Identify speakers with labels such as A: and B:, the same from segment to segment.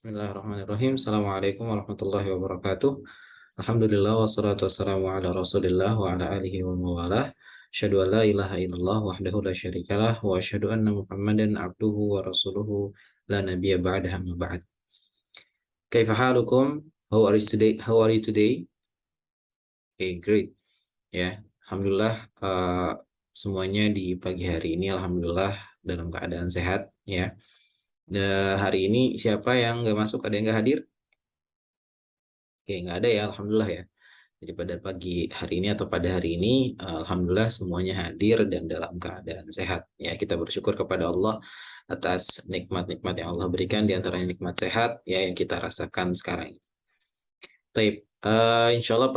A: Bismillahirrahmanirrahim. Assalamualaikum warahmatullahi wabarakatuh. Alhamdulillah wassalatu wassalamu ala Rasulillah wa ala alihi wa mawalah. Asyhadu an la ilaha illallah wahdahu la syarikalah wa asyhadu anna Muhammadan abduhu wa rasuluhu la nabiyya ba'dahu amma ba'd. Kaifa halukum? How are you today? How are you today? Okay, great. Ya, alhamdulillah semuanya di pagi hari ini alhamdulillah dalam keadaan sehat ya. Hari ini siapa yang nggak masuk? Ada yang nggak hadir? Oke, nggak ada ya, alhamdulillah ya. Jadi pada pagi hari ini atau pada hari ini, alhamdulillah semuanya hadir dan dalam keadaan sehat. Ya, kita bersyukur kepada Allah atas nikmat-nikmat yang Allah berikan, di antaranya nikmat sehat ya yang kita rasakan sekarang. Taib. Insya Allah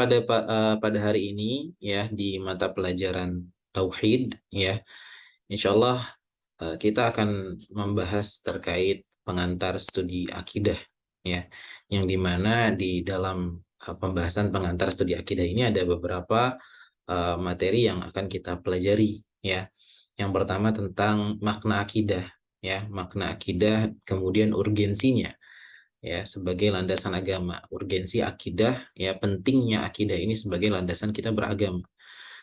A: pada hari ini ya di mata pelajaran tauhid ya, insya Allah kita akan membahas terkait pengantar studi akidah ya, yang dimana di dalam pembahasan pengantar studi akidah ini ada beberapa materi yang akan kita pelajari ya. Yang pertama tentang makna akidah ya, makna akidah kemudian urgensinya ya sebagai landasan agama, urgensi akidah ya, pentingnya akidah ini sebagai landasan kita beragama.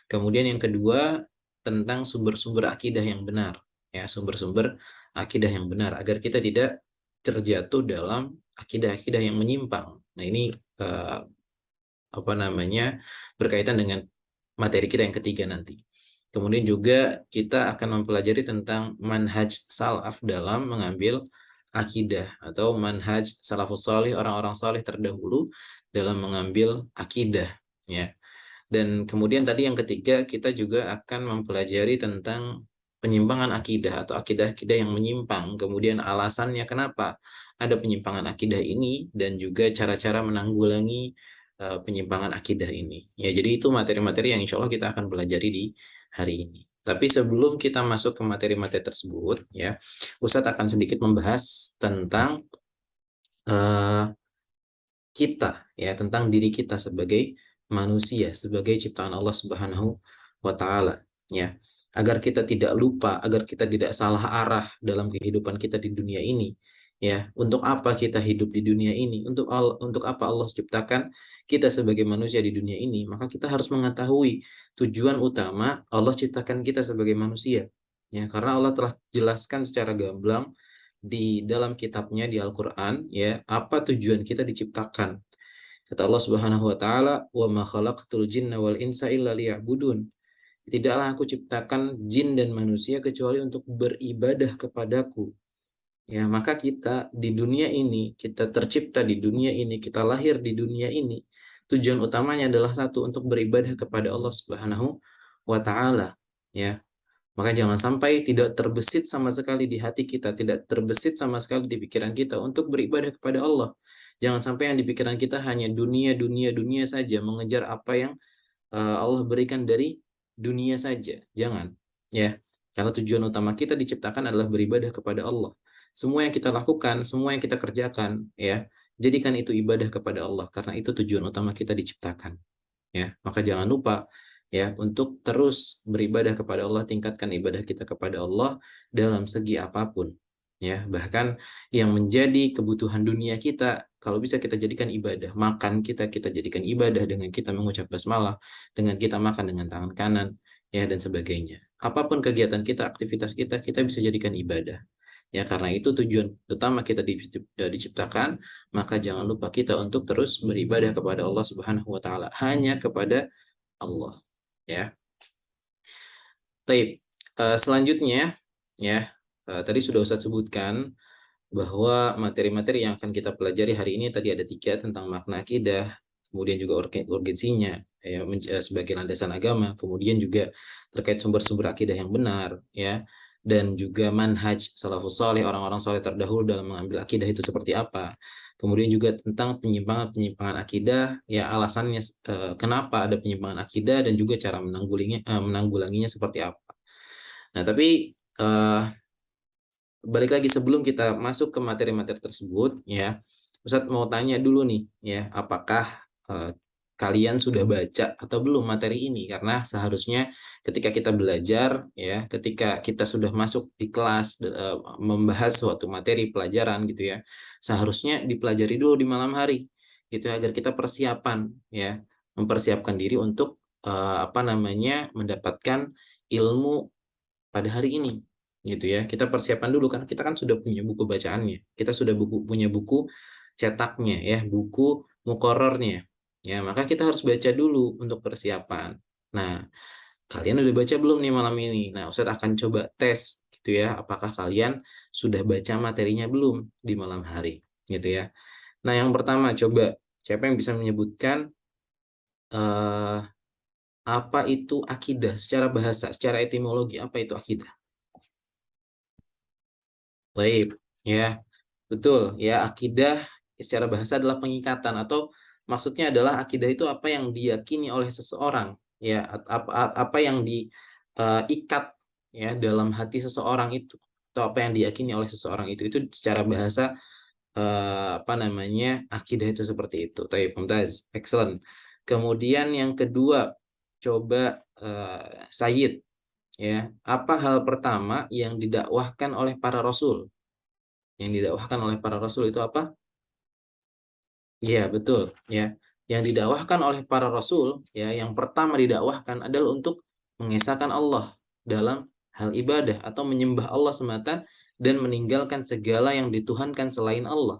A: Kemudian yang kedua tentang sumber-sumber akidah yang benar ya, sumber-sumber akidah yang benar agar kita tidak terjatuh dalam akidah-akidah yang menyimpang. Nah, ini eh, apa namanya berkaitan dengan materi kita yang ketiga nanti. Kemudian juga kita akan mempelajari tentang manhaj salaf dalam mengambil akidah atau manhaj salafus salih, orang-orang salih terdahulu dalam mengambil akidah ya. Dan kemudian tadi yang ketiga kita juga akan mempelajari tentang penyimpangan akidah atau akidah-akidah yang menyimpang, kemudian alasannya kenapa ada penyimpangan akidah ini dan juga cara-cara menanggulangi penyimpangan akidah ini. Ya, jadi itu materi-materi yang insya Allah kita akan pelajari di hari ini. Tapi sebelum kita masuk ke materi-materi tersebut, ya, Ustadz akan sedikit membahas tentang uh, kita, ya, tentang diri kita sebagai manusia, sebagai ciptaan Allah Subhanahu wa Ta'ala, ya, agar kita tidak lupa, agar kita tidak salah arah dalam kehidupan kita di dunia ini. Ya, untuk apa kita hidup di dunia ini? Untuk apa Allah ciptakan kita sebagai manusia di dunia ini? Maka kita harus mengetahui tujuan utama Allah ciptakan kita sebagai manusia. Ya, karena Allah telah jelaskan secara gamblang di dalam kitabnya di Al-Qur'an ya, apa tujuan kita diciptakan. Kata Allah Subhanahu wa taala, "Wa ma khalaqtul jinna wal insa illa liya'budun." Tidaklah aku ciptakan jin dan manusia kecuali untuk beribadah kepadaku. Ya, maka kita di dunia ini, kita tercipta di dunia ini, kita lahir di dunia ini, tujuan utamanya adalah satu, untuk beribadah kepada Allah Subhanahu wa taala, ya. Maka jangan sampai tidak terbesit sama sekali di hati kita, tidak terbesit sama sekali di pikiran kita untuk beribadah kepada Allah. Jangan sampai yang di pikiran kita hanya dunia, dunia, dunia saja, mengejar apa yang Allah berikan dari dunia saja. Jangan, ya. Karena tujuan utama kita diciptakan adalah beribadah kepada Allah. Semua yang kita lakukan, semua yang kita kerjakan, ya, jadikan itu ibadah kepada Allah. Karena itu tujuan utama kita diciptakan. Ya, maka jangan lupa ya untuk terus beribadah kepada Allah, tingkatkan ibadah kita kepada Allah dalam segi apapun. Ya, bahkan yang menjadi kebutuhan dunia kita kalau bisa kita jadikan ibadah. Makan kita jadikan ibadah dengan kita mengucap basmalah, dengan kita makan dengan tangan kanan, ya, dan sebagainya. Apapun kegiatan kita, aktivitas kita, kita bisa jadikan ibadah. Ya, karena itu tujuan utama kita diciptakan, maka jangan lupa kita untuk terus beribadah kepada Allah Subhanahu wa taala, hanya kepada Allah, ya. Taib. Selanjutnya ya, tadi sudah Ustaz sebutkan bahwa materi-materi yang akan kita pelajari hari ini tadi ada tiga, tentang makna akidah, kemudian juga urgensinya ya, sebagai landasan agama, kemudian juga terkait sumber-sumber akidah yang benar ya, dan juga manhaj salafus saleh, orang-orang saleh terdahulu dalam mengambil akidah itu seperti apa. Kemudian juga tentang penyimpangan-penyimpangan akidah, ya, alasannya kenapa ada penyimpangan akidah dan juga cara menanggulanginya seperti apa. Nah, tapi balik lagi sebelum kita masuk ke materi-materi tersebut ya, Ustadz mau tanya dulu nih ya, apakah kalian sudah baca atau belum materi ini, karena seharusnya ketika kita belajar ya, ketika kita sudah masuk di kelas membahas suatu materi pelajaran gitu ya, seharusnya dipelajari dulu di malam hari gitu ya, agar kita persiapan ya, mempersiapkan diri untuk mendapatkan ilmu pada hari ini gitu ya. Kita persiapan dulu kan, kita kan sudah punya buku bacaannya, kita sudah punya buku cetaknya ya, buku mukorornya ya, maka kita harus baca dulu untuk persiapan. Nah, kalian udah baca belum nih malam ini? Nah, Ustadz akan coba tes gitu ya, apakah kalian sudah baca materinya belum di malam hari gitu ya. Nah, yang pertama coba, siapa yang bisa menyebutkan eh, apa itu akidah secara bahasa, secara etimologi, apa itu akidah? Baik, ya. Betul, ya, akidah secara bahasa adalah pengikatan, atau maksudnya adalah akidah itu apa yang diyakini oleh seseorang, ya, apa yang diikat ya dalam hati seseorang itu, atau apa yang diyakini oleh seseorang itu secara bahasa akidah itu seperti itu. Baik, Mumtaz, excellent. Kemudian yang kedua, coba Sayyid, ya, apa hal pertama yang didakwahkan oleh para rasul? Yang didakwahkan oleh para rasul itu apa? Iya, betul, ya. Yang didakwahkan oleh para rasul, ya, yang pertama didakwahkan adalah untuk mengesahkan Allah dalam hal ibadah atau menyembah Allah semata dan meninggalkan segala yang dituhankan selain Allah,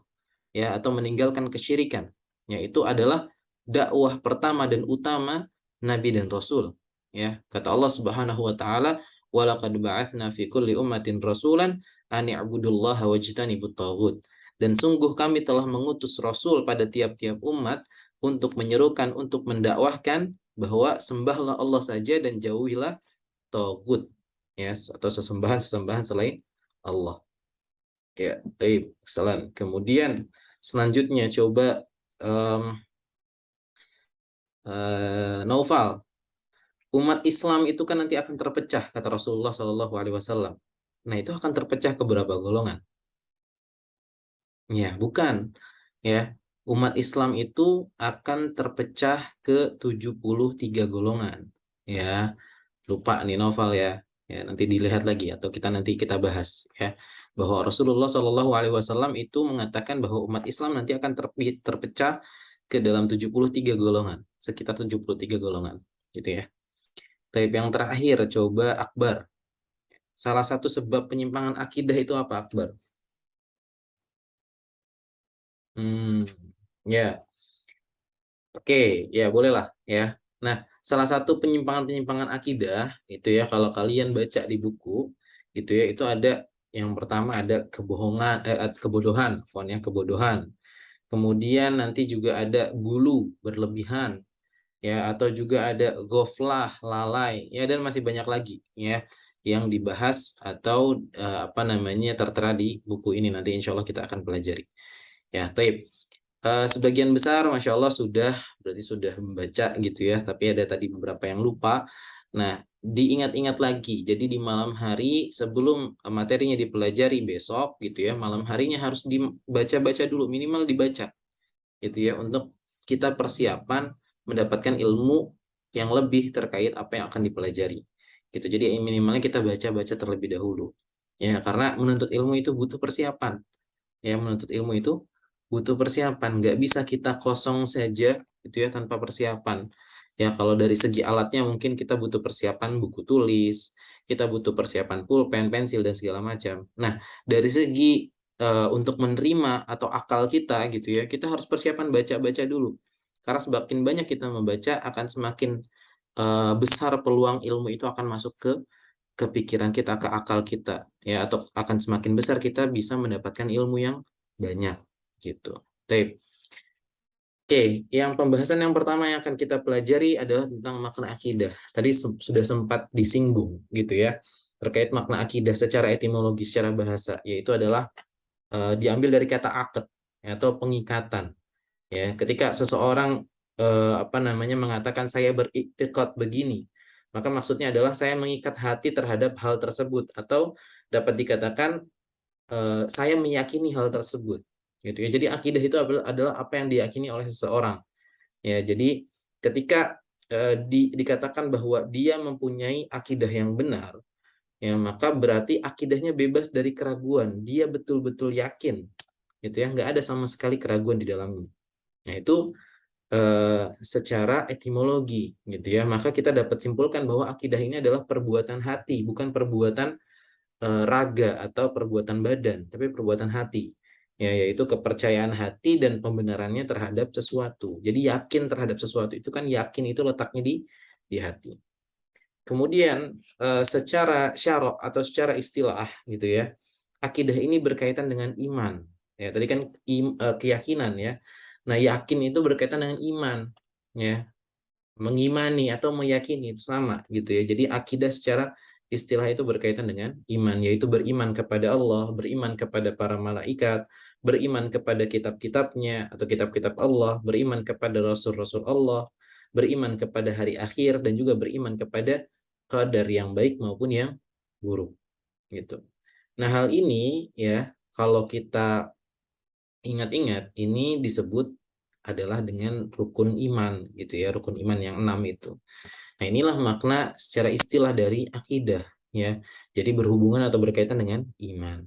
A: ya, atau meninggalkan kesyirikan. Ya, itu adalah dakwah pertama dan utama nabi dan rasul, ya. Kata Allah Subhanahu wa taala, "Walaqad ba'atsna fi kulli ummatin rasulan an i'budullaha wajtanibut taghut." Dan sungguh kami telah mengutus rasul pada tiap-tiap umat untuk menyerukan, untuk mendakwahkan bahwa sembahlah Allah saja dan jauhilah tagut, ya, atau sesembahan-sesembahan selain Allah. Ya, baik, salam. Kemudian selanjutnya coba Naufal. Umat Islam itu kan nanti akan terpecah, kata Rasulullah Shallallahu Alaihi Wasallam. Nah, itu akan terpecah ke berapa golongan? Ya, bukan. Ya, umat Islam itu akan terpecah ke 73 golongan. Ya, lupa nih Novel ya. Ya, nanti dilihat lagi atau nanti kita bahas ya. Bahwa Rasulullah Shallallahu Alaihi Wasallam itu mengatakan bahwa umat Islam nanti akan terpecah ke dalam 73 golongan, sekitar 73 golongan, gitu ya. Tapi yang terakhir, coba Akbar. Salah satu sebab penyimpangan akidah itu apa, Akbar? Hmm, ya. Oke, ya bolehlah ya. Nah, salah satu penyimpangan-penyimpangan akidah itu ya, kalau kalian baca di buku itu ya, itu ada yang pertama ada kebohongan, kebodohan, kebodohan. Kemudian nanti juga ada gulu, berlebihan, ya, atau juga ada goflah, lalai, ya, dan masih banyak lagi ya yang dibahas atau tertera di buku ini, nanti insya Allah kita akan pelajari. Ya, taib. Sebagian besar, masya Allah, berarti sudah membaca gitu ya. Tapi ada tadi beberapa yang lupa. Nah, diingat-ingat lagi. Jadi di malam hari sebelum materinya dipelajari besok gitu ya, malam harinya harus dibaca-baca dulu, minimal dibaca gitu ya, untuk kita persiapan mendapatkan ilmu yang lebih terkait apa yang akan dipelajari. Gitu. Jadi minimalnya kita baca-baca terlebih dahulu. Ya, karena menuntut ilmu itu butuh persiapan. Ya, menuntut ilmu itu butuh persiapan, nggak bisa kita kosong saja gitu ya tanpa persiapan. Ya, kalau dari segi alatnya mungkin kita butuh persiapan buku tulis, kita butuh persiapan pulpen, pensil, dan segala macam. Nah, dari segi untuk menerima atau akal kita gitu ya, kita harus persiapan baca-baca dulu. Karena semakin banyak kita membaca, akan semakin besar peluang ilmu itu akan masuk ke pikiran kita, ke akal kita, ya, atau akan semakin besar kita bisa mendapatkan ilmu yang banyak gitu. Baik. Oke, yang pembahasan yang pertama yang akan kita pelajari adalah tentang makna akidah. Tadi sudah sempat disinggung gitu ya, terkait makna akidah secara etimologi, secara bahasa, yaitu adalah diambil dari kata akad atau pengikatan. Ya, ketika seseorang mengatakan saya beriktikad begini, maka maksudnya adalah saya mengikat hati terhadap hal tersebut, atau dapat dikatakan saya meyakini hal tersebut, gitu ya. Jadi akidah itu adalah apa yang diyakini oleh seseorang, ya. Jadi ketika dikatakan bahwa dia mempunyai akidah yang benar, ya maka berarti akidahnya bebas dari keraguan. Dia betul-betul yakin, gitu ya, nggak ada sama sekali keraguan di dalamnya. Nah itu secara etimologi, gitu ya. Maka kita dapat simpulkan bahwa akidah ini adalah perbuatan hati, bukan perbuatan raga atau perbuatan badan, tapi perbuatan hati. Ya, yaitu kepercayaan hati dan pembenarannya terhadap sesuatu. Jadi yakin terhadap sesuatu itu kan yakin itu letaknya di hati. Kemudian secara syarok atau secara istilah gitu ya, akidah ini berkaitan dengan iman. Ya, tadi kan keyakinan ya. Nah, yakin itu berkaitan dengan iman, ya. Mengimani atau meyakini itu sama gitu ya. Jadi akidah secara istilah itu berkaitan dengan iman, yaitu beriman kepada Allah, beriman kepada para malaikat, beriman kepada kitab-kitabnya atau kitab-kitab Allah, beriman kepada rasul-rasul Allah, beriman kepada hari akhir, dan juga beriman kepada qadar yang baik maupun yang buruk gitu. Nah, hal ini ya kalau kita ingat-ingat ini disebut adalah dengan rukun iman gitu ya, rukun iman yang 6 itu. Nah, inilah makna secara istilah dari akidah ya. Jadi berhubungan atau berkaitan dengan iman.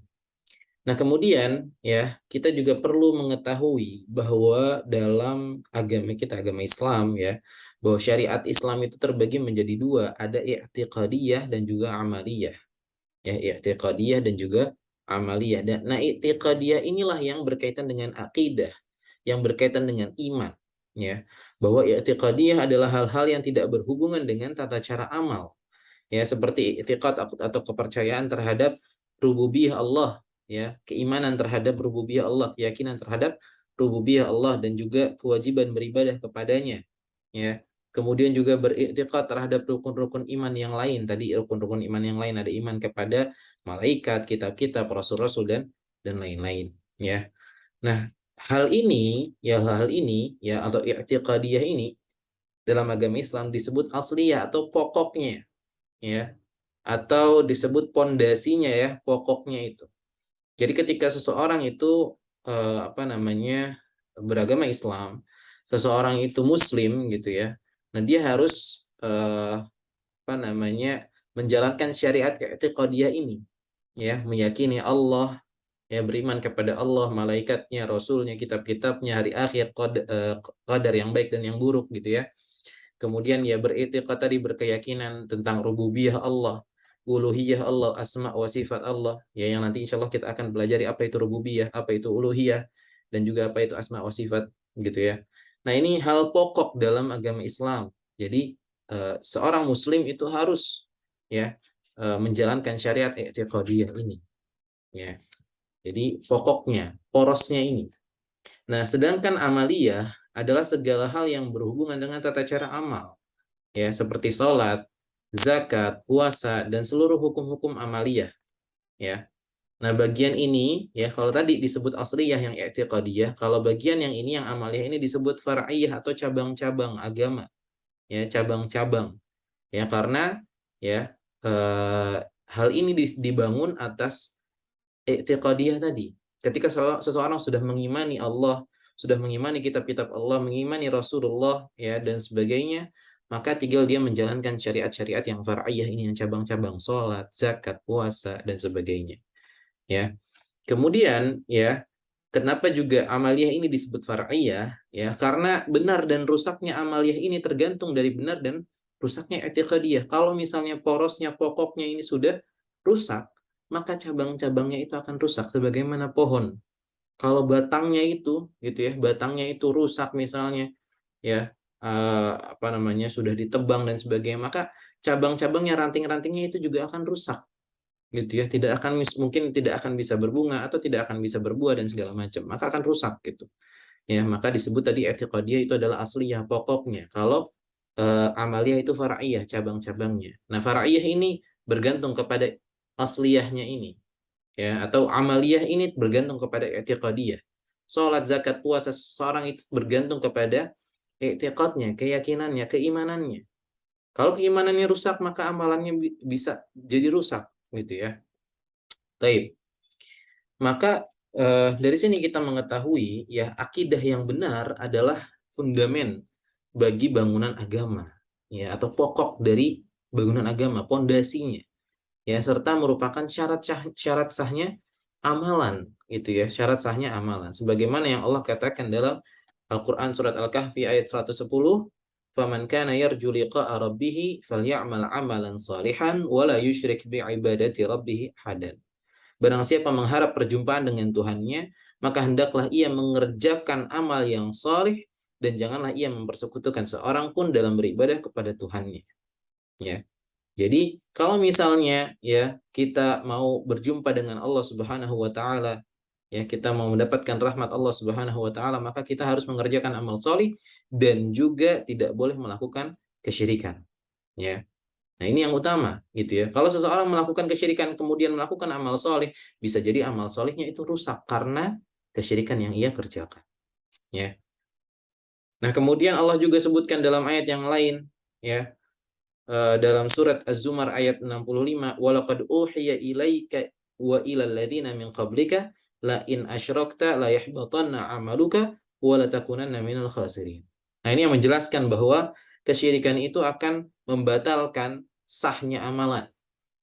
A: Nah, kemudian ya, kita juga perlu mengetahui bahwa dalam agama kita, agama Islam ya, bahwa syariat Islam itu terbagi menjadi dua, ada i'tiqadiyah dan juga amaliyah. Ya, i'tiqadiyah dan juga amaliyah. Dan nah, i'tiqadiyah inilah yang berkaitan dengan akidah, yang berkaitan dengan iman, ya. Bahwa i'tiqadiyah adalah hal-hal yang tidak berhubungan dengan tata cara amal. Ya, seperti i'tiqad atau kepercayaan terhadap rububiyah Allah, ya, keimanan terhadap rububiyah Allah, keyakinan terhadap rububiyah Allah dan juga kewajiban beribadah kepadanya, ya. Kemudian juga beriktikad terhadap rukun-rukun iman yang lain. Tadi rukun-rukun iman yang lain ada iman kepada malaikat, kitab-kitab, rasul-rasul dan lain-lain, ya. Nah, hal ini ya atau i'tiqadiyah ini dalam agama Islam disebut asliyah atau pokoknya, ya. Atau disebut pondasinya ya, pokoknya itu. Jadi ketika seseorang itu beragama Islam, seseorang itu muslim gitu ya. Nah, dia harus menjalankan syariat i'tiqadiyah ini, ya, meyakini Allah, ya, beriman kepada Allah, malaikatnya, rasulnya, kitab-kitabnya, hari akhir, qadar yang baik dan yang buruk gitu ya. Kemudian ya beriktikad tadi, berkeyakinan tentang rububiyah Allah, uluhiyah Allah, asma wa sifat Allah, ya, yang nanti insya Allah kita akan pelajari apa itu rububiyah, apa itu uluhiyah, dan juga apa itu asma wa sifat gitu ya. Nah, ini hal pokok dalam agama Islam. Jadi seorang muslim itu harus ya menjalankan syariat i'tiqadiyah ini, ya. Jadi pokoknya, porosnya ini. Nah, sedangkan amaliyah adalah segala hal yang berhubungan dengan tata cara amal, ya, seperti sholat, zakat, puasa, dan seluruh hukum-hukum amaliyah, ya. Nah, bagian ini, ya, kalau tadi disebut asliyah yang i'tiqadiyah, kalau bagian yang ini, yang amaliyah ini disebut far'iyah atau cabang-cabang agama, ya, cabang-cabang, ya, karena, ya, hal ini dibangun atas i'tiqadiyah tadi. Ketika seseorang sudah mengimani Allah, sudah mengimani kitab-kitab Allah, mengimani Rasulullah, ya, dan sebagainya, maka tinggal dia menjalankan syariat-syariat yang far'iyah ini, yang cabang-cabang, sholat, zakat, puasa, dan sebagainya. Ya. Kemudian, ya, kenapa juga amaliyah ini disebut far'iyah? Ya, karena benar dan rusaknya amaliyah ini tergantung dari benar dan rusaknya i'tiqadiyah. Kalau misalnya porosnya, pokoknya ini sudah rusak, maka cabang-cabangnya itu akan rusak sebagaimana pohon. Kalau batangnya itu gitu ya, batangnya itu rusak misalnya, ya, sudah ditebang dan sebagainya, maka cabang-cabangnya, ranting-rantingnya itu juga akan rusak gitu ya, mungkin tidak akan bisa berbunga atau tidak akan bisa berbuah dan segala macam, maka akan rusak gitu ya. Maka disebut tadi i'tiqadiyah itu adalah asliyah, pokoknya. Kalau amaliyah itu far'iyah, cabang-cabangnya. Nah, far'iyah ini bergantung kepada asliyahnya ini, ya, atau amaliyah ini bergantung kepada i'tiqadiyah. Salat, zakat, puasa seseorang itu bergantung kepada i'tiqadnya, keyakinannya, keimanannya. Kalau keimanannya rusak, maka amalannya bisa jadi rusak gitu ya. Taib. Maka dari sini kita mengetahui ya, akidah yang benar adalah fundament bagi bangunan agama, ya, atau pokok dari bangunan agama, pondasinya, ya, serta merupakan syarat sahnya amalan, gitu ya, syarat sahnya amalan. Sebagaimana yang Allah katakan dalam Al-Quran surat Al-Kahfi ayat 110, "Faman kana yarju liqa'a rabbih falyamal 'amalan salihan wa la yusyrik bi'ibadati rabbih ahadan." Barang siapa mengharap perjumpaan dengan Tuhannya, maka hendaklah ia mengerjakan amal yang saleh dan janganlah ia mempersekutukan seorang pun dalam beribadah kepada Tuhannya. Ya. Jadi, kalau misalnya ya kita mau berjumpa dengan Allah Subhanahu wa taala, ya, kita mau mendapatkan rahmat Allah Subhanahu wa taala, maka kita harus mengerjakan amal solih dan juga tidak boleh melakukan kesyirikan, ya. Nah, ini yang utama, gitu ya. Kalau seseorang melakukan kesyirikan kemudian melakukan amal soleh, bisa jadi amal solehnya itu rusak karena kesyirikan yang ia kerjakan, ya. Nah, kemudian Allah juga sebutkan dalam ayat yang lain, ya, dalam surat Az-Zumar ayat 65, "Walaqad uhiya ilaika wa ilal ladzina min qablika la in asyrakta la yahbatanna 'amaluka wa la takunanna minal khasirin." Nah, ini yang menjelaskan bahwa kesyirikan itu akan membatalkan sahnya amalan.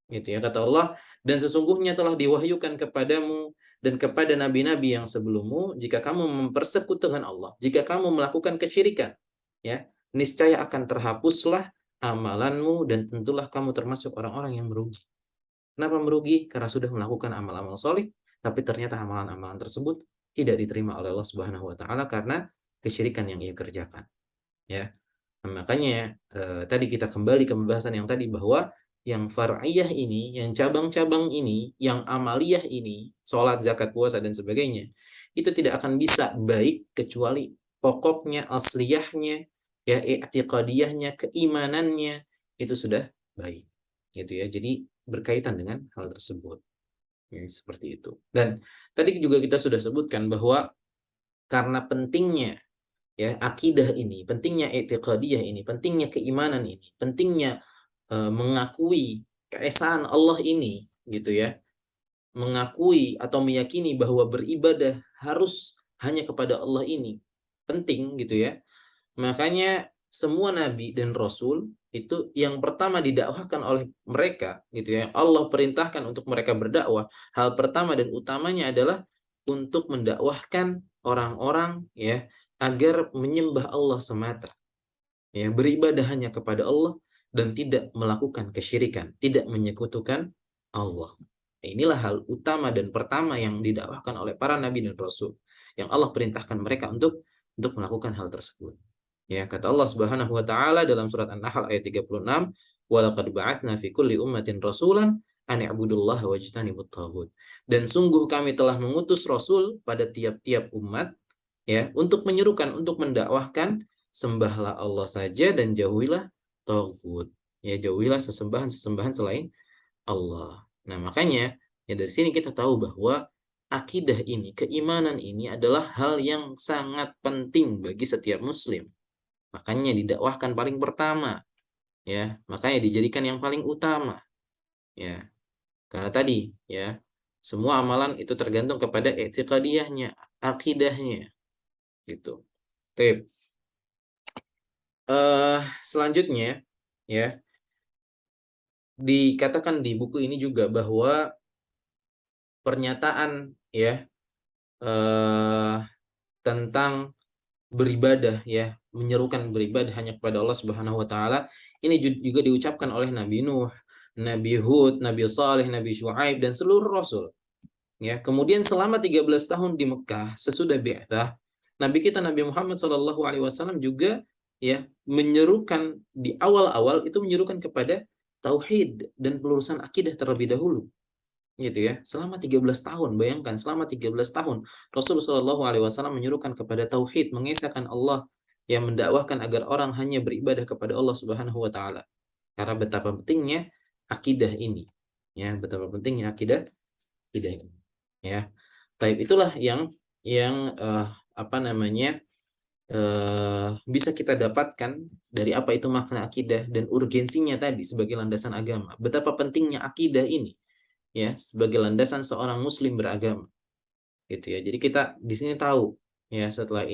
A: Gitu ya, kata Allah, "Dan sesungguhnya telah diwahyukan kepadamu dan kepada nabi-nabi yang sebelummu, jika kamu mempersekutukan Allah, jika kamu melakukan kesyirikan, ya, niscaya akan terhapuslah amalanmu dan tentulah kamu termasuk orang-orang yang merugi." Kenapa merugi? Karena sudah melakukan amal-amal soleh, tapi ternyata amalan-amalan tersebut tidak diterima oleh Allah Subhanahu wa taala karena kesyirikan yang ia kerjakan, ya. Nah, makanya tadi kita kembali ke pembahasan yang tadi bahwa yang far'iyah ini, yang cabang-cabang ini, yang amaliyah ini, sholat, zakat, puasa, dan sebagainya, itu tidak akan bisa baik kecuali pokoknya, asliyahnya, ya, i'tiqadiyahnya, keimanannya, itu sudah baik. Gitu ya. Jadi berkaitan dengan hal tersebut. Ya, seperti itu. Dan tadi juga kita sudah sebutkan bahwa karena pentingnya, ya, akidah ini, pentingnya i'tiqadiyah ini, pentingnya keimanan ini, pentingnya mengakui keesaan Allah ini, gitu ya, mengakui atau meyakini bahwa beribadah harus hanya kepada Allah ini penting, gitu ya. Makanya semua nabi dan rasul itu yang pertama didakwahkan oleh mereka, gitu ya, Allah perintahkan untuk mereka berdakwah, hal pertama dan utamanya adalah untuk mendakwahkan orang-orang, ya, agar menyembah Allah semata, ya, beribadah hanya kepada Allah dan tidak melakukan kesyirikan, tidak menyekutukan Allah. Inilah hal utama dan pertama yang didakwahkan oleh para nabi dan rasul, yang Allah perintahkan mereka untuk melakukan hal tersebut. Ya, kata Allah Subhanahu wa taala dalam surat An-Nahl ayat 36, "Wa laqad ba'atsna fi kulli ummatin rasulan an i'budullaha wajtanibut taghut." Dan sungguh kami telah mengutus rasul pada tiap-tiap umat, ya, untuk menyerukan, untuk mendakwahkan sembahlah Allah saja dan jauhilah taghut. Ya, jauhilah sesembahan-sesembahan selain Allah. Nah, makanya ya dari sini kita tahu bahwa akidah ini, keimanan ini adalah hal yang sangat penting bagi setiap muslim. Makanya didakwahkan paling pertama, ya. Makanya dijadikan yang paling utama, ya. Karena tadi, ya, semua amalan itu tergantung kepada i'tiqadiyahnya, akidahnya, gitu. Tip. Selanjutnya, ya, dikatakan di buku ini juga bahwa pernyataan, ya, eh, tentang beribadah, ya, menyerukan beribadah hanya kepada Allah Subhanahu wa taala, ini juga diucapkan oleh Nabi Nuh, Nabi Hud, Nabi Saleh, Nabi Syuaib dan seluruh rasul. Ya, kemudian selama 13 tahun di Mekah sesudah bi'tsah, Nabi kita Nabi Muhammad SAW juga, ya, menyerukan di awal-awal itu menyerukan kepada tauhid dan pelurusan akidah terlebih dahulu, gitu ya. Selama 13 tahun, bayangkan selama 13 tahun Rasulullah SAW menyerukan kepada tauhid, mengesahkan Allah, yang mendakwahkan agar orang hanya beribadah kepada Allah Subhanahu wa taala. Karena betapa pentingnya akidah ini. Ya, betapa pentingnya akidah ini. Ya. Taib itulah yang apa namanya? Bisa kita dapatkan dari apa itu makna akidah dan urgensinya tadi sebagai landasan agama. Betapa pentingnya akidah ini, ya, sebagai landasan seorang muslim beragama, gitu ya. Jadi kita di sini tahu, Ya, setelah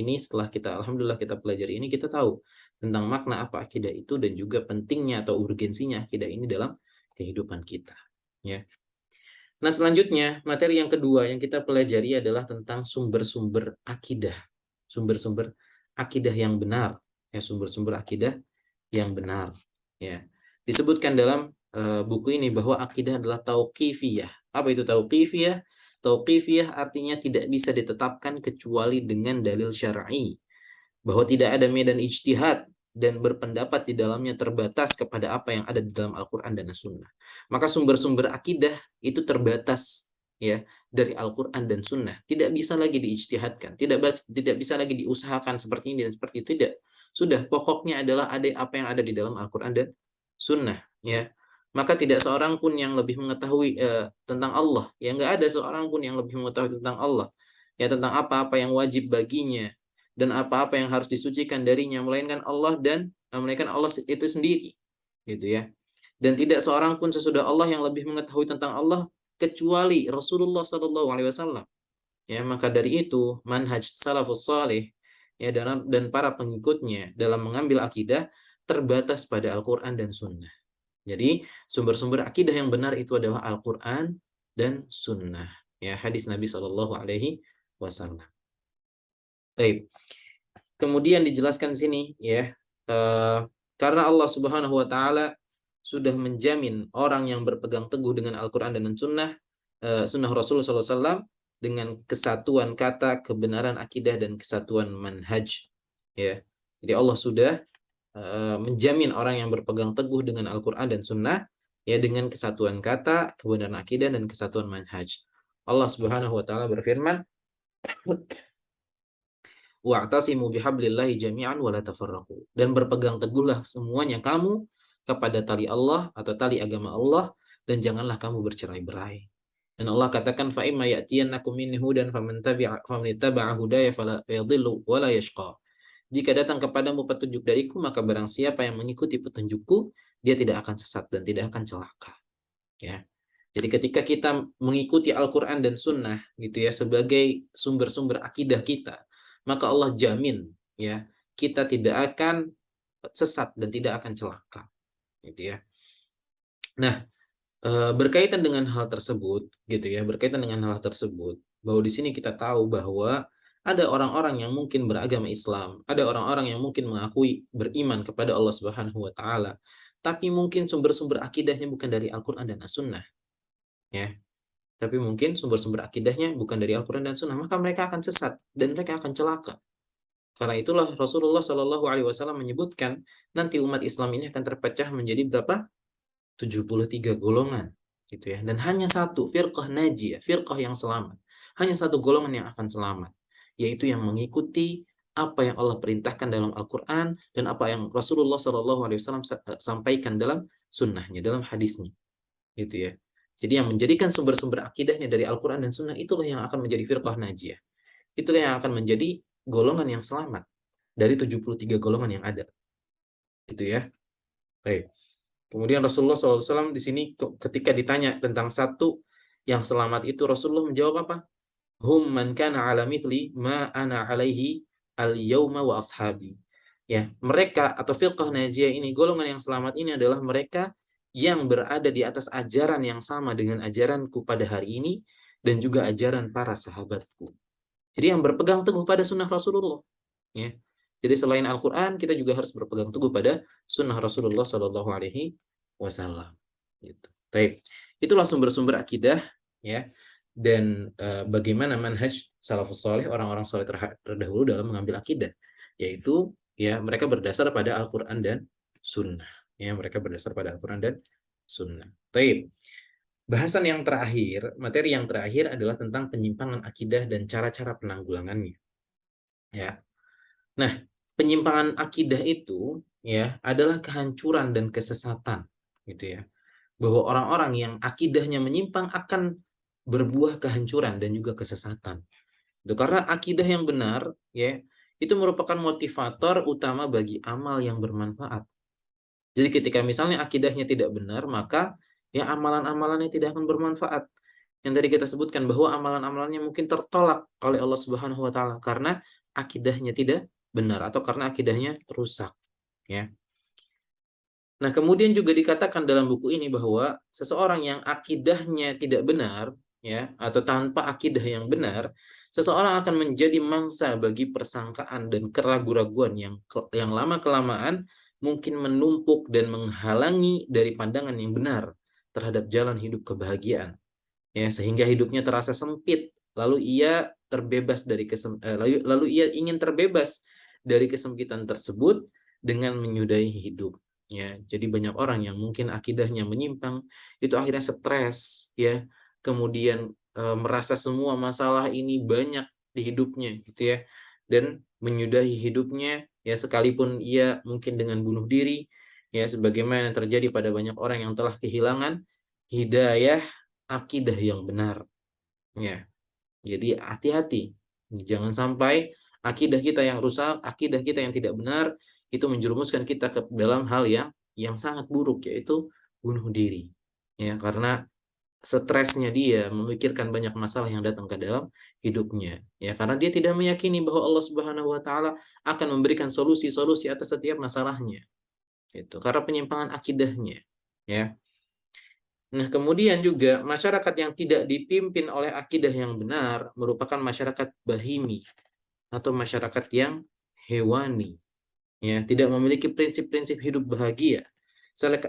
A: kita alhamdulillah kita pelajari ini, kita tahu tentang makna apa akidah itu dan juga pentingnya atau urgensinya akidah ini dalam kehidupan kita. Ya. Nah, selanjutnya materi yang kedua yang kita pelajari adalah tentang sumber-sumber akidah. Sumber-sumber akidah yang benar. Ya, sumber-sumber akidah yang benar. Ya. Disebutkan dalam buku ini bahwa akidah adalah tauqifiyah. Apa itu tauqifiyah? Tauqifiyah artinya tidak bisa ditetapkan kecuali dengan dalil syar'i, bahwa tidak ada medan ijtihad dan berpendapat di dalamnya terbatas kepada apa yang ada di dalam Al-Quran dan As-Sunnah. Maka sumber-sumber akidah itu terbatas ya dari Al-Quran dan Sunnah. Tidak bisa lagi diijtihadkan, tidak bisa lagi diusahakan seperti ini dan seperti itu, tidak. Sudah, pokoknya adalah ada apa yang ada di dalam Al-Quran dan Sunnah. Ya, maka tidak seorang pun yang lebih mengetahui tentang Allah. Ya, nggak ada seorang pun yang lebih mengetahui tentang Allah. Ya, tentang apa-apa yang wajib baginya dan apa-apa yang harus disucikan darinya, melainkan Allah itu sendiri, gitu ya. Dan tidak seorang pun sesudah Allah yang lebih mengetahui tentang Allah kecuali Rasulullah Shallallahu Alaihi Wasallam. Ya, maka dari itu manhaj salafus saleh ya dan para pengikutnya dalam mengambil akidah terbatas pada Al-Quran dan Sunnah. Jadi sumber-sumber akidah yang benar itu adalah Al-Quran dan Sunnah. Ya, hadis Nabi Shallallahu Alaihi Wasallam. Baik. Kemudian dijelaskan di sini ya, karena Allah Subhanahu wa taala sudah menjamin orang yang berpegang teguh dengan Al-Qur'an dan Sunnah, Sunnah Rasulullah SAW dengan kesatuan kata, kebenaran akidah dan kesatuan manhaj. Ya, jadi Allah sudah menjamin orang yang berpegang teguh dengan Al-Qur'an dan Sunnah ya dengan kesatuan kata, kebenaran akidah dan kesatuan manhaj. Allah Subhanahu wa taala berfirman, wa'tasimu bihablillahi jami'an wa la tafarraqu. Dan berpegang teguhlah semuanya kamu kepada tali Allah atau tali agama Allah dan janganlah kamu bercerai-berai. Dan Allah katakan fa imma ya'tiyannakum minni hudan faman ittaba'a hudaya fala yadhillu wa la yashqa. Jika datang kepadamu petunjuk dariku, maka barang siapa yang mengikuti petunjukku, dia tidak akan sesat dan tidak akan celaka. Ya. Jadi ketika kita mengikuti Al-Quran dan Sunnah gitu ya sebagai sumber-sumber akidah kita, maka Allah jamin ya kita tidak akan sesat dan tidak akan celaka, gitu ya. Nah, berkaitan dengan hal tersebut, gitu ya, berkaitan dengan hal tersebut, bahwa di sini kita tahu bahwa ada orang-orang yang mungkin beragama Islam, ada orang-orang yang mungkin mengakui beriman kepada Allah Subhanahu Wa Taala, tapi mungkin sumber-sumber akidahnya bukan dari Al-Quran dan As-Sunnah, ya. Tapi mungkin sumber-sumber akidahnya bukan dari Al-Quran dan Sunnah, maka mereka akan sesat dan mereka akan celaka. Karena itulah Rasulullah Shallallahu Alaihi Wasallam menyebutkan nanti umat Islam ini akan terpecah menjadi berapa? 73 golongan, gitu ya. Dan hanya satu firqah najiyah, firqah yang selamat. Hanya satu golongan yang akan selamat, yaitu yang mengikuti apa yang Allah perintahkan dalam Al-Quran dan apa yang Rasulullah Shallallahu Alaihi Wasallam sampaikan dalam sunnahnya, dalam hadisnya, gitu ya. Jadi yang menjadikan sumber-sumber akidahnya dari Al-Quran dan Sunnah itulah yang akan menjadi firqah najiyah. Itulah yang akan menjadi golongan yang selamat dari 73 golongan yang ada. Itu ya. Baik. Kemudian Rasulullah SAW di sini ketika ditanya tentang satu yang selamat itu, Rasulullah menjawab apa? Hum man kana ala mithli ma ana alaihi al-yawma wa ashabi. Ya, mereka atau firqah najiyah ini, golongan yang selamat ini adalah mereka yang berada di atas ajaran yang sama dengan ajaranku pada hari ini dan juga ajaran para sahabatku. Jadi yang berpegang teguh pada sunnah Rasulullah. Ya. Jadi selain Al-Quran, kita juga harus berpegang teguh pada sunnah Rasulullah Shallallahu Alaihi Wasallam. Gitu. Baik, itulah sumber-sumber akidah, ya, dan bagaimana manhaj salafus saleh, orang-orang saleh terdahulu dalam mengambil akidah, yaitu ya mereka berdasar pada Al-Quran dan Sunnah. Ya, mereka berdasar pada Al-Quran dan Sunnah. Baik. Bahasan yang terakhir, materi yang terakhir adalah tentang penyimpangan akidah dan cara-cara penanggulangannya. Ya. Nah, penyimpangan akidah itu ya adalah kehancuran dan kesesatan, gitu ya. Bahwa orang-orang yang akidahnya menyimpang akan berbuah kehancuran dan juga kesesatan. Itu karena akidah yang benar ya, itu merupakan motivator utama bagi amal yang bermanfaat. Jadi ketika misalnya akidahnya tidak benar, maka ya amalan-amalannya tidak akan bermanfaat. Yang tadi kita sebutkan bahwa amalan-amalannya mungkin tertolak oleh Allah Subhanahu wa taala karena akidahnya tidak benar atau karena akidahnya rusak, ya. Nah, kemudian juga dikatakan dalam buku ini bahwa seseorang yang akidahnya tidak benar, ya, atau tanpa akidah yang benar, seseorang akan menjadi mangsa bagi persangkaan dan keraguan-raguan yang lama kelamaan mungkin menumpuk dan menghalangi dari pandangan yang benar terhadap jalan hidup kebahagiaan, ya, sehingga hidupnya terasa sempit, lalu ia lalu ia ingin terbebas dari kesempitan tersebut dengan menyudahi hidup, ya. Jadi banyak orang yang mungkin akidahnya menyimpang itu akhirnya stres, ya, kemudian merasa semua masalah ini banyak di hidupnya, gitu ya, dan menyudahi hidupnya, ya, sekalipun ia mungkin dengan bunuh diri, ya, sebagaimana yang terjadi pada banyak orang yang telah kehilangan hidayah akidah yang benar, ya. Jadi hati-hati, jangan sampai akidah kita yang rusak, akidah kita yang tidak benar itu menjerumuskan kita ke dalam hal yang sangat buruk, yaitu bunuh diri, ya, karena stresnya dia memikirkan banyak masalah yang datang ke dalam hidupnya, ya, karena dia tidak meyakini bahwa Allah Subhanahu wa taala akan memberikan solusi-solusi atas setiap masalahnya, itu karena penyimpangan akidahnya, ya. Nah, kemudian juga masyarakat yang tidak dipimpin oleh akidah yang benar merupakan masyarakat bahimi atau masyarakat yang hewani, ya, tidak memiliki prinsip-prinsip hidup bahagia.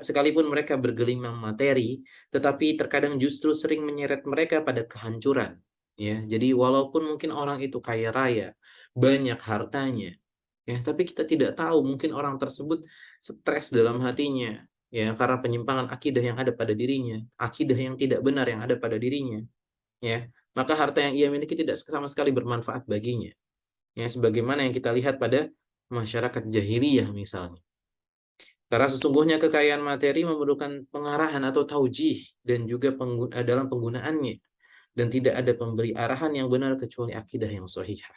A: Sekalipun mereka bergelimang materi, tetapi terkadang justru sering menyeret mereka pada kehancuran, ya. Jadi walaupun mungkin orang itu kaya raya, banyak hartanya, ya, tapi kita tidak tahu mungkin orang tersebut stres dalam hatinya, ya, karena penyimpangan akidah yang ada pada dirinya, akidah yang tidak benar yang ada pada dirinya, ya. Maka harta yang ia miliki tidak sama sekali bermanfaat baginya, ya, sebagaimana yang kita lihat pada masyarakat jahiliyah misalnya. Karena sesungguhnya kekayaan materi memerlukan pengarahan atau taujih dan juga dalam penggunaannya, dan tidak ada pemberi arahan yang benar kecuali akidah yang sahihah.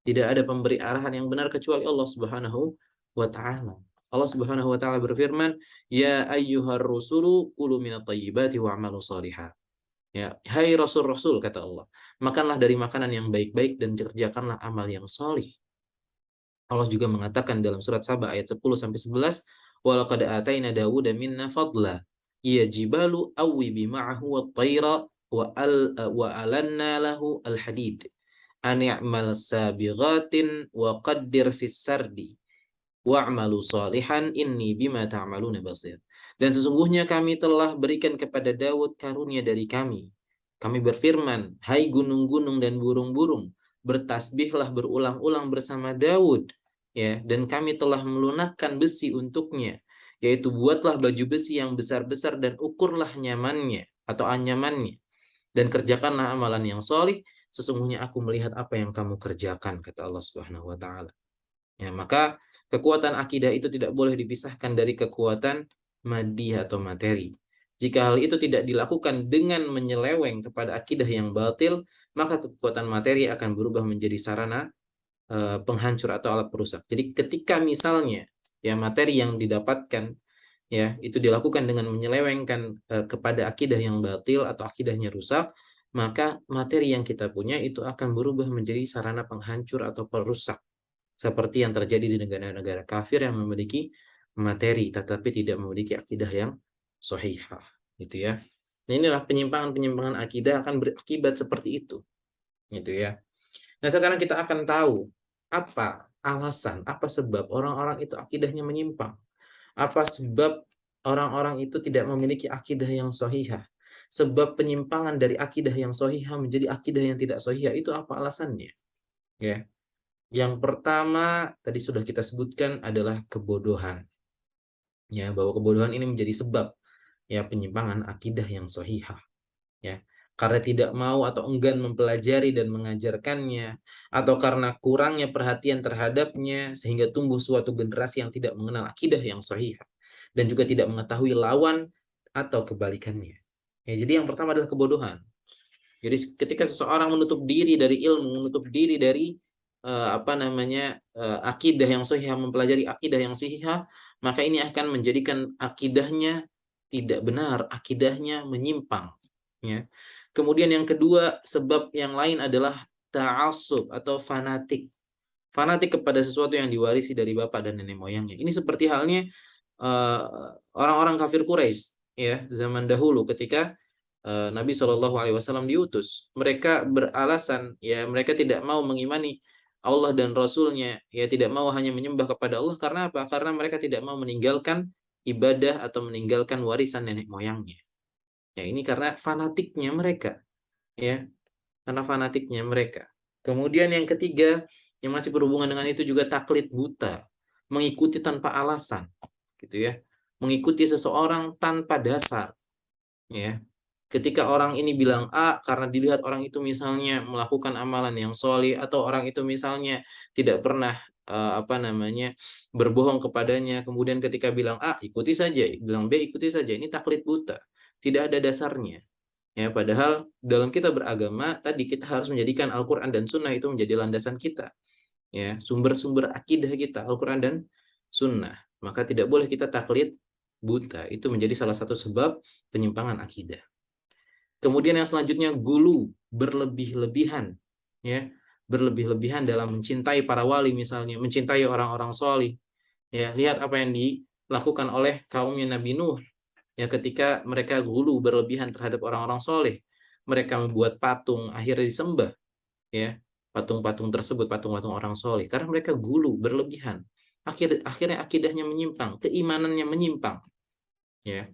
A: Tidak ada pemberi arahan yang benar kecuali Allah Subhanahu wa taala. Allah Subhanahu wa taala berfirman, "Ya ayyuhar rusulu kulu minat thayyibati wa'malu shalihan." Ya, hai rasul-rasul kata Allah, makanlah dari makanan yang baik-baik dan kerjakanlah amal yang salih. Allah juga mengatakan dalam surat Saba ayat 10 sampai 11, "Wa laqad ataina Dawuda minna fadla, ya jibalu awwibi ma'ahu wat-tayra wa alanna lahu al-hadid. An i'mal sabighatin wa qaddir fis sardi wa'malu salihan inni bima ta'maluna basir." Dan sesungguhnya kami telah berikan kepada Daud karunia dari kami. Kami berfirman, hai gunung-gunung dan burung-burung, bertasbihlah berulang-ulang bersama Daud, ya, dan kami telah melunakkan besi untuknya, yaitu buatlah baju besi yang besar-besar dan ukurlah nyamannya atau anyamannya, dan kerjakanlah amalan yang solih, sesungguhnya aku melihat apa yang kamu kerjakan, kata Allah Subhanahu wa taala. Ya, maka kekuatan akidah itu tidak boleh dipisahkan dari kekuatan madih atau materi. Jika hal itu tidak dilakukan dengan menyeleweng kepada akidah yang batil, maka kekuatan materi akan berubah menjadi sarana penghancur atau alat perusak. Jadi ketika misalnya ya materi yang didapatkan ya itu dilakukan dengan menyelewengkan kepada akidah yang batil atau akidahnya rusak, maka materi yang kita punya itu akan berubah menjadi sarana penghancur atau perusak. Seperti yang terjadi di negara-negara kafir yang memiliki materi tetapi tidak memiliki akidah yang sahihah, gitu ya. Nah, inilah penyimpangan-penyimpangan akidah akan berakibat seperti itu, gitu ya. Nah, sekarang kita akan tahu apa alasan, apa sebab orang-orang itu akidahnya menyimpang. Apa sebab orang-orang itu tidak memiliki akidah yang sahihah. Sebab penyimpangan dari akidah yang sahihah menjadi akidah yang tidak sahihah itu apa alasannya? Ya. Yang pertama tadi sudah kita sebutkan adalah kebodohan. Ya, bahwa kebodohan ini menjadi sebab ya penyimpangan akidah yang sahihah. Ya, karena tidak mau atau enggan mempelajari dan mengajarkannya, atau karena kurangnya perhatian terhadapnya sehingga tumbuh suatu generasi yang tidak mengenal akidah yang sahihah dan juga tidak mengetahui lawan atau kebalikannya. Ya, jadi yang pertama adalah kebodohan. Jadi ketika seseorang menutup diri dari ilmu, menutup diri dari akidah yang sahih, mempelajari akidah yang sahih, maka ini akan menjadikan akidahnya tidak benar, akidahnya menyimpang, ya. Kemudian yang kedua, sebab yang lain adalah ta'assub atau fanatik. fanatik kepada sesuatu yang diwarisi dari bapak dan nenek moyangnya. Ini seperti halnya orang-orang kafir Quraisy ya zaman dahulu ketika Nabi Shallallahu Alaihi Wasallam diutus. Mereka beralasan ya mereka tidak mau mengimani Allah dan Rasulnya, ya tidak mau hanya menyembah kepada Allah karena apa? Karena mereka tidak mau meninggalkan ibadah atau meninggalkan warisan nenek moyangnya. Ya ini karena fanatiknya mereka, ya karena fanatiknya mereka. Kemudian yang ketiga yang masih berhubungan dengan itu juga taklid buta, mengikuti tanpa alasan, gitu ya, mengikuti seseorang tanpa dasar, ya. Ketika orang ini bilang A karena dilihat orang itu misalnya melakukan amalan yang solih atau orang itu misalnya tidak pernah berbohong kepadanya, kemudian ketika bilang A ikuti saja, bilang B ikuti saja, ini taklid buta, tidak ada dasarnya. Ya, padahal dalam kita beragama tadi kita harus menjadikan Al-Qur'an dan Sunnah itu menjadi landasan kita. Ya, sumber-sumber akidah kita Al-Qur'an dan Sunnah. Maka tidak boleh kita taklid buta. Itu menjadi salah satu sebab penyimpangan akidah. Kemudian yang selanjutnya gulu, berlebih-lebihan, ya, berlebih-lebihan dalam mencintai para wali misalnya, mencintai orang-orang solih. Ya, lihat apa yang dilakukan oleh kaumnya Nabi Nuh, ya ketika mereka gulu berlebihan terhadap orang-orang soleh. Mereka membuat patung, akhirnya disembah, ya patung-patung tersebut, patung-patung orang soleh, karena mereka gulu berlebihan. Akhirnya akidahnya menyimpang, keimanannya menyimpang, ya.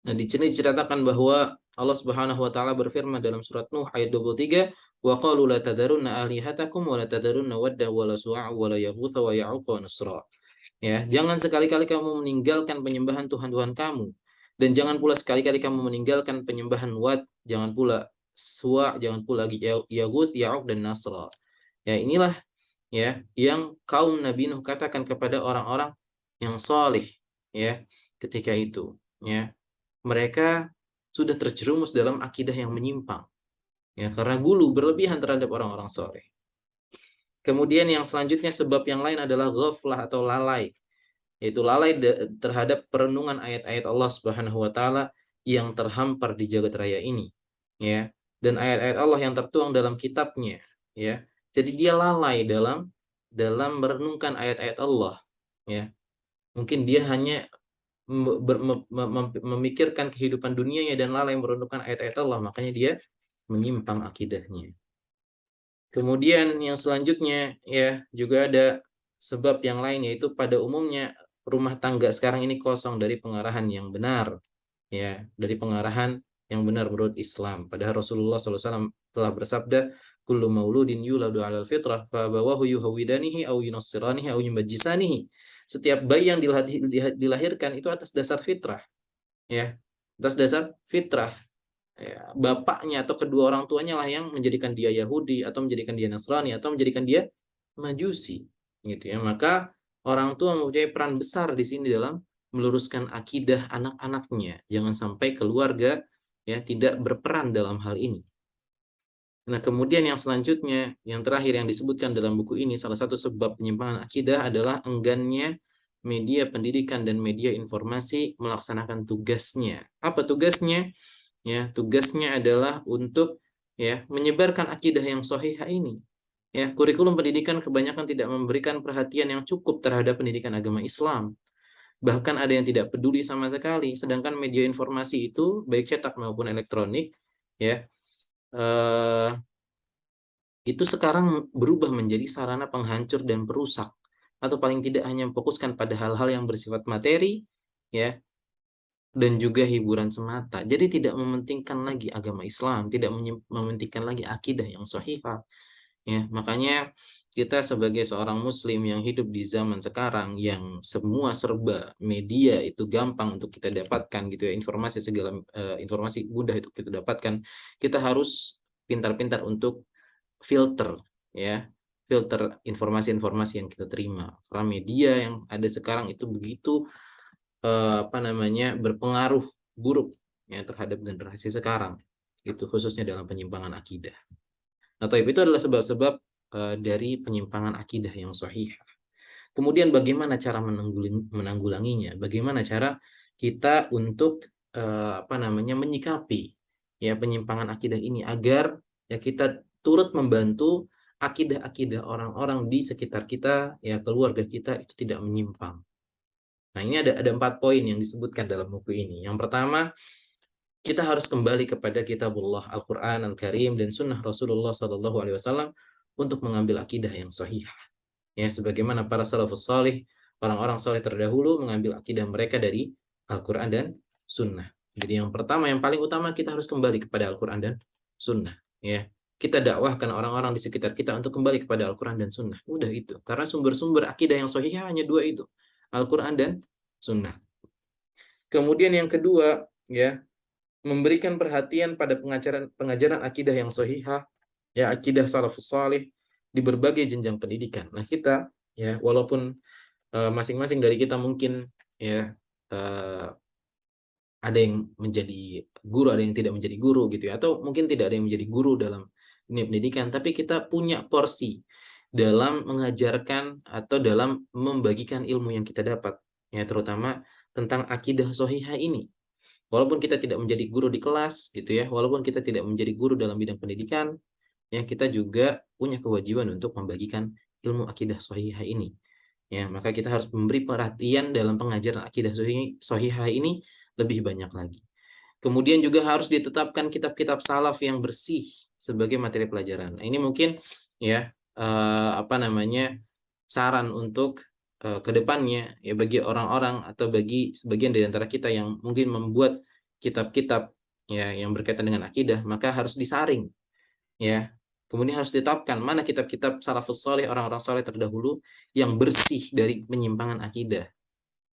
A: Nah, di sini diceritakan bahwa Allah Subhanahu wa taala berfirman dalam surat Nuh ayat 23, "Wa qalu la tadarunna alihatakum wa la tadarunna wadda wa la su'a wa la yaghutha wa ya'uq wa nasra." Ya, jangan sekali-kali kamu meninggalkan penyembahan Tuhan-Tuhan kamu, dan jangan pula sekali-kali kamu meninggalkan penyembahan Wad, jangan pula Suwa, jangan pula Yaghutz, Ya'uq dan Nasra. Ya, inilah ya yang kaum Nabi Nuh katakan kepada orang-orang yang saleh ya ketika itu, ya. Mereka sudah terjerumus dalam akidah yang menyimpang, ya karena gulu berlebihan terhadap orang-orang soleh. Kemudian yang selanjutnya sebab yang lain adalah ghaflah atau lalai, yaitu lalai terhadap perenungan ayat-ayat Allah Subhanahu wa taala yang terhampar di jagat raya ini, ya. Dan ayat-ayat Allah yang tertuang dalam kitabnya, ya. Jadi dia lalai dalam merenungkan ayat-ayat Allah, ya. Mungkin dia hanya memikirkan kehidupan dunianya dan lalai merenungkan ayat-ayat Allah, makanya dia menyimpang akidahnya. Kemudian yang selanjutnya ya juga ada sebab yang lain, yaitu pada umumnya rumah tangga sekarang ini kosong dari pengarahan yang benar, ya dari pengarahan yang benar menurut Islam. Padahal Rasulullah SAW telah bersabda, kullu mauludin yuladu 'alal fitrah fa abawahu yuhawidanihi aw yunassiranihi aw yumajjisanihi. Setiap bayi yang dilahirkan itu atas dasar fitrah, ya atas dasar fitrah. Ya, bapaknya atau kedua orang tuanya lah yang menjadikan dia Yahudi atau menjadikan dia Nasrani atau menjadikan dia Majusi, gitu ya. Maka orang tua mempunyai peran besar di sini dalam meluruskan akidah anak-anaknya. Jangan sampai keluarga ya tidak berperan dalam hal ini. Nah, kemudian yang selanjutnya, yang terakhir yang disebutkan dalam buku ini, salah satu sebab penyimpangan akidah adalah enggannya media pendidikan dan media informasi melaksanakan tugasnya. Apa tugasnya? Ya, tugasnya adalah untuk ya menyebarkan akidah yang sahihah ini. Ya, kurikulum pendidikan kebanyakan tidak memberikan perhatian yang cukup terhadap pendidikan agama Islam. Bahkan ada yang tidak peduli sama sekali. Sedangkan media informasi itu baik cetak maupun elektronik, ya, itu sekarang berubah menjadi sarana penghancur dan perusak, atau paling tidak hanya memfokuskan pada hal-hal yang bersifat materi, ya, dan juga hiburan semata. Jadi tidak mementingkan lagi agama Islam, tidak mementingkan lagi akidah yang sahihah. Ya, makanya kita sebagai seorang muslim yang hidup di zaman sekarang yang semua serba media itu gampang untuk kita dapatkan gitu ya, informasi segala informasi mudah itu kita dapatkan. Kita harus pintar-pintar untuk filter ya, filter informasi-informasi yang kita terima. Karena media yang ada sekarang itu begitu berpengaruh buruk ya terhadap generasi sekarang, itu khususnya dalam penyimpangan akidah. Atau itu adalah sebab-sebab dari penyimpangan akidah yang sahih. Kemudian bagaimana cara menanggulanginya? Bagaimana cara kita untuk menyikapi ya penyimpangan akidah ini agar ya kita turut membantu akidah-akidah orang-orang di sekitar kita, ya keluarga kita itu tidak menyimpang. Nah, ini ada 4 poin yang disebutkan dalam buku ini. Yang pertama, kita harus kembali kepada kitabullah Al-Quran Al-Karim dan sunnah Rasulullah SAW untuk mengambil akidah yang sahih. Ya, sebagaimana para salafus salih, orang-orang saleh terdahulu mengambil akidah mereka dari Al-Quran dan sunnah. Jadi yang pertama, yang paling utama, kita harus kembali kepada Al-Quran dan sunnah. Ya, kita dakwahkan orang-orang di sekitar kita untuk kembali kepada Al-Quran dan sunnah. Udah itu. Karena sumber-sumber akidah yang sahih hanya 2 itu. Al-Quran dan sunnah. Kemudian yang kedua, ya, memberikan perhatian pada pengajaran akidah yang sahihah, ya akidah salafus salih di berbagai jenjang pendidikan. Nah, kita ya walaupun masing-masing dari kita mungkin ya ada yang menjadi guru, ada yang tidak menjadi guru gitu ya, atau mungkin tidak ada yang menjadi guru dalam dunia pendidikan, tapi kita punya porsi dalam mengajarkan atau dalam membagikan ilmu yang kita dapat, ya terutama tentang akidah sahihah ini. Walaupun kita tidak menjadi guru di kelas gitu ya, walaupun kita tidak menjadi guru dalam bidang pendidikan, ya kita juga punya kewajiban untuk membagikan ilmu akidah sahihah ini. Ya, maka kita harus memberi perhatian dalam pengajaran akidah sahihah ini lebih banyak lagi. Kemudian juga harus ditetapkan kitab-kitab salaf yang bersih sebagai materi pelajaran. Nah, ini mungkin ya saran untuk kedepannya ya bagi orang-orang atau bagi sebagian dari antara kita yang mungkin membuat kitab-kitab ya yang berkaitan dengan akidah, maka harus disaring ya. Kemudian harus ditetapkan mana kitab-kitab salafus saleh, orang-orang saleh terdahulu yang bersih dari penyimpangan akidah.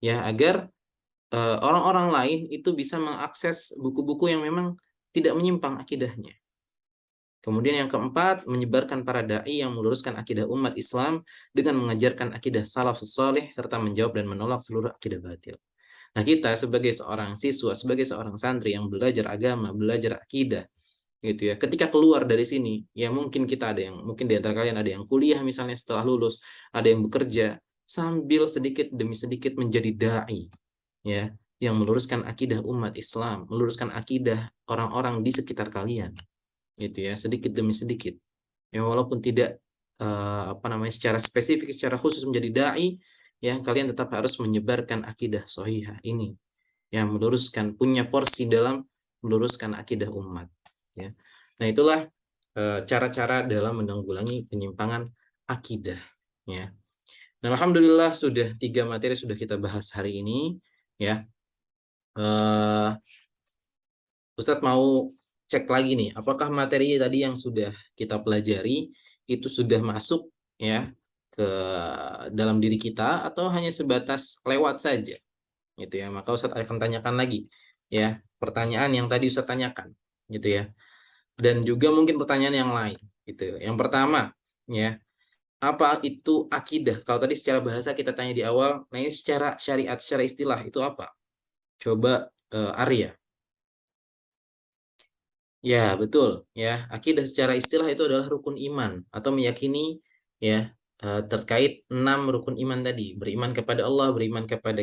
A: Ya, agar orang-orang lain itu bisa mengakses buku-buku yang memang tidak menyimpang akidahnya. Kemudian yang keempat, menyebarkan para dai yang meluruskan akidah umat Islam dengan mengajarkan akidah salafus saleh serta menjawab dan menolak seluruh akidah batil. Nah, kita sebagai seorang siswa, sebagai seorang santri yang belajar agama, belajar akidah, gitu ya. Ketika keluar dari sini, ya mungkin kita ada yang, mungkin di antara kalian ada yang kuliah misalnya setelah lulus, ada yang bekerja sambil sedikit demi sedikit menjadi dai, ya, yang meluruskan akidah umat Islam, meluruskan akidah orang-orang di sekitar kalian, gitu ya, sedikit demi sedikit. Ya walaupun tidak secara spesifik, secara khusus menjadi dai, ya kalian tetap harus menyebarkan akidah sahihah ini, yang meluruskan, punya porsi dalam meluruskan akidah umat. Ya. Nah, itulah cara-cara dalam menanggulangi penyimpangan akidah. Ya. Nah, alhamdulillah sudah 3 materi sudah kita bahas hari ini. Ya, Ustadz mau cek lagi nih, apakah materi tadi yang sudah kita pelajari itu sudah masuk ya ke dalam diri kita atau hanya sebatas lewat saja, gitu ya. Maka Ustadz akan tanyakan lagi, ya pertanyaan yang tadi Ustadz tanyakan, gitu ya. Dan juga mungkin pertanyaan yang lain, gitu. Yang pertama, ya apa itu akidah? Kalau tadi secara bahasa kita tanya di awal, nah ini secara syariat, secara istilah itu apa? Coba Arya. Ya, betul. Ya, akidah secara istilah itu adalah rukun iman atau meyakini ya terkait 6 rukun iman tadi. Beriman kepada Allah, beriman kepada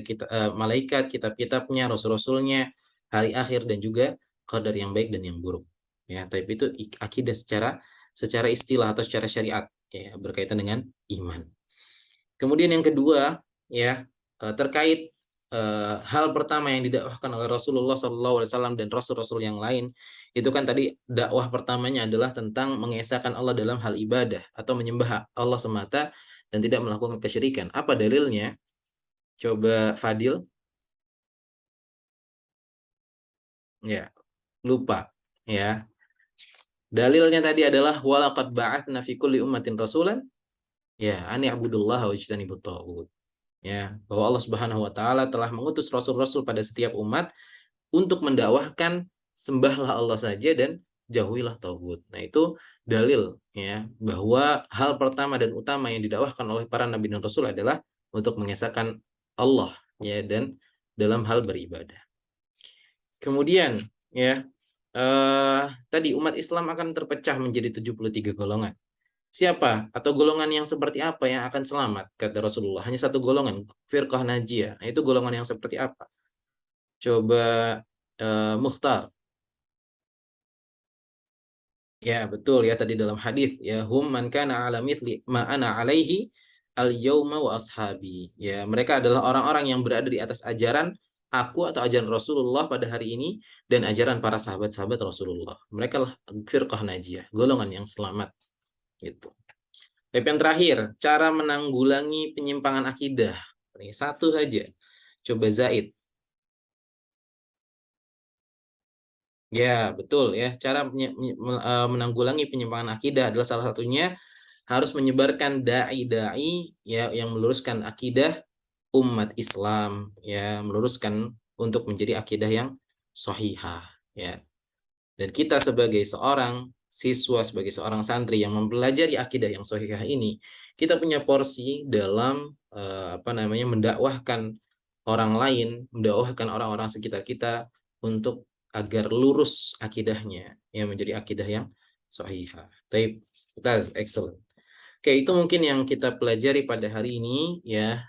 A: malaikat, kitab-kitabnya, rasul-rasulnya, hari akhir dan juga qadar yang baik dan yang buruk. Ya, tapi itu akidah secara istilah atau secara syariat ya berkaitan dengan iman. Kemudian yang kedua ya terkait hal pertama yang didakwahkan oleh Rasulullah SAW dan rasul-rasul yang lain itu kan tadi dakwah pertamanya adalah tentang mengesahkan Allah dalam hal ibadah atau menyembah Allah semata dan tidak melakukan kesyirikan. Apa dalilnya? Coba Fadil. Ya, lupa. Ya. Dalilnya tadi adalah walaqad ba'atsna fi kulli ummatin rasulan ya ani abudullah wa ijtanibut taghut. Ya, bahwa Allah Subhanahu wa taala telah mengutus rasul-rasul pada setiap umat untuk mendakwahkan sembahlah Allah saja dan jauhilah tauhid. Nah, itu dalil ya bahwa hal pertama dan utama yang didakwahkan oleh para nabi dan rasul adalah untuk mengesahkan Allah ya dan dalam hal beribadah. Kemudian ya tadi umat Islam akan terpecah menjadi 73 golongan. Siapa atau golongan yang seperti apa yang akan selamat? Kata Rasulullah, hanya satu golongan, firqah najiyah. Nah, itu golongan yang seperti apa? Coba Mukhtar. Ya, betul ya tadi dalam hadis ya, hum man kana ala mithli ma ana alaihi al yauma wa ashabi. Ya, mereka adalah orang-orang yang berada di atas ajaran aku atau ajaran Rasulullah pada hari ini dan ajaran para sahabat-sahabat Rasulullah. Mereka lah firqah najiyah, golongan yang selamat gitu. Baik, yang terakhir, cara menanggulangi penyimpangan akidah. Ini satu saja. Coba Zaid. Ya, betul ya. Cara menanggulangi penyimpangan akidah adalah salah satunya harus menyebarkan dai-dai ya yang meluruskan akidah umat Islam ya, meluruskan untuk menjadi akidah yang sahihah ya. Dan kita sebagai seorang siswa, sebagai seorang santri yang mempelajari akidah yang sahihah ini, kita punya porsi dalam apa namanya mendakwahkan orang lain, mendakwahkan orang-orang sekitar kita untuk agar lurus akidahnya, yang menjadi akidah yang sahihah. Taib, that's excellent. Oke, itu mungkin yang kita pelajari pada hari ini ya.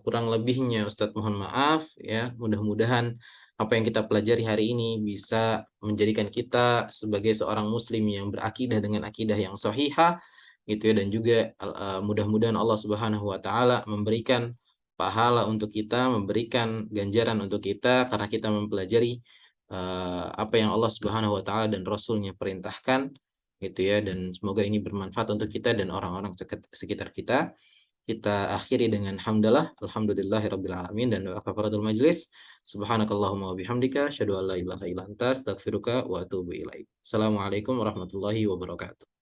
A: Kurang lebihnya Ustadz mohon maaf ya. Mudah-mudahan apa yang kita pelajari hari ini bisa menjadikan kita sebagai seorang muslim yang berakidah dengan akidah yang sahihah gitu ya, dan juga mudah-mudahan Allah Subhanahu wa taala memberikan pahala untuk kita, memberikan ganjaran untuk kita karena kita mempelajari apa yang Allah Subhanahu wa taala dan Rasulnya perintahkan gitu ya, dan semoga ini bermanfaat untuk kita dan orang-orang sekitar kita. Kita akhiri dengan hamdalah, alhamdulillahirabbil alamin, dan doa kafaratul majlis. Subhanakallahumma wa bihamdika asyhadu an la ilaha illa anta astaghfiruka wa atubu ilaik. Assalamualaikum warahmatullahi wabarakatuh.